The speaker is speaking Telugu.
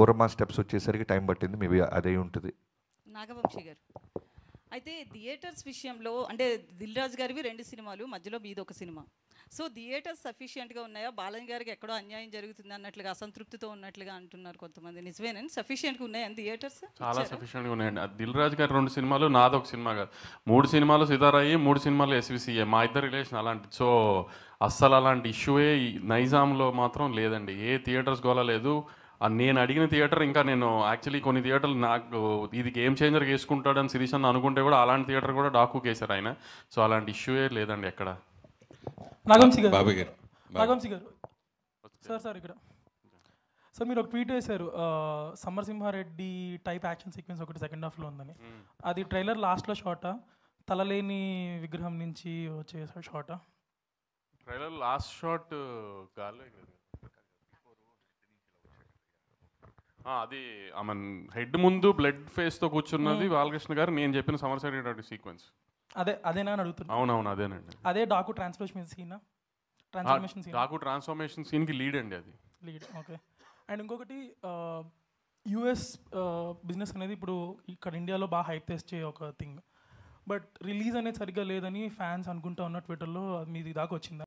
ఓరమా స్టెప్స్ వచ్చేసరికి టైం పట్టింది. మేబీ అదే ఉంటుంది. నాగవంశీ గారు, అయితే థియేటర్స్ విషయంలో అంటే దిల్ రాజు గారివి 2 సినిమాలు, మధ్యలో మీది ఒక సినిమా. సో థియేటర్స్ సఫిషియెంట్గా ఉన్నాయా? బాలయ్య గారికి ఎక్కడో అన్యాయం జరుగుతుంది అన్నట్లుగా, అసంతృప్తితో ఉన్నట్లుగా అంటున్నారు కొంతమంది. నిజమేనండి? సఫిషియెంట్గా ఉన్నాయని థియేటర్స్? చాలా సఫిషియెంట్గా ఉన్నాయండి. దిల్ రాజు గారి 2 సినిమాలు, నాది ఒక సినిమా కాదు. 3 సినిమాలు సితారాయి, 3 సినిమాలు ఎస్విసిఏ. మా ఇద్దరు రిలేషన్ అలాంటిది. సో అస్సలు అలాంటి ఇష్యూయే నైజాంలో మాత్రం లేదండి. ఏ థియేటర్స్ గోలా లేదు. నేను అడిగిన థియేటర్, ఇంకా నేను యాక్చువల్లీ కొన్ని థియేటర్లు నాకు ఇది గేమ్ చేంజర్ వేసుకుంటాడని శిరీష్ అన్న అనుకుంటే కూడా అలాంటి థియేటర్ కూడా డాకు కేసారు ఆయన. సో అలాంటి ఇష్యూయే లేదండి ఎక్కడ. నాగవంశీ గారు, బాబాయ్ గారు, నాగవంశీ గారు సార్ ఇక్కడ సార్ మీరు ఒక ట్వీట్ వేశారు, సమరసింహారెడ్డి టైప్ యాక్షన్ సీక్వెన్స్ ఒకటి సెకండ్ హాఫ్లో ఉందని. అది ట్రైలర్ లాస్ట్లో షాటా, తలలేని విగ్రహం నుంచి వచ్చే షాటా? ట్రైలర్ లాస్ట్ షాట్ గాలి అది ఆమె హెడ్ ముందు బ్లడ్ ఫేస్తో కూర్చున్నది బాలకృష్ణ గారు. నేను చెప్పిన సమరసింహారెడ్డి సీక్వెన్స్ అదేనా అని అడుగుతున్నా. అవునవును అదేనండి. అదే Daaku transformation scene, Daaku transformation సీన్కి లీడ్ అండి అది. Lead, okay. అండ్ ఇంకొకటి, యుఎస్ బిజినెస్ అనేది ఇప్పుడు ఇక్కడ ఇండియాలో బాగా హైప్ తెచ్చే ఒక థింగ్. బట్ రిలీజ్ అనేది సరిగ్గా లేదని ఫ్యాన్స్ అనుకుంటా ఉన్న ట్విట్టర్లో మీది దాకా వచ్చిందా?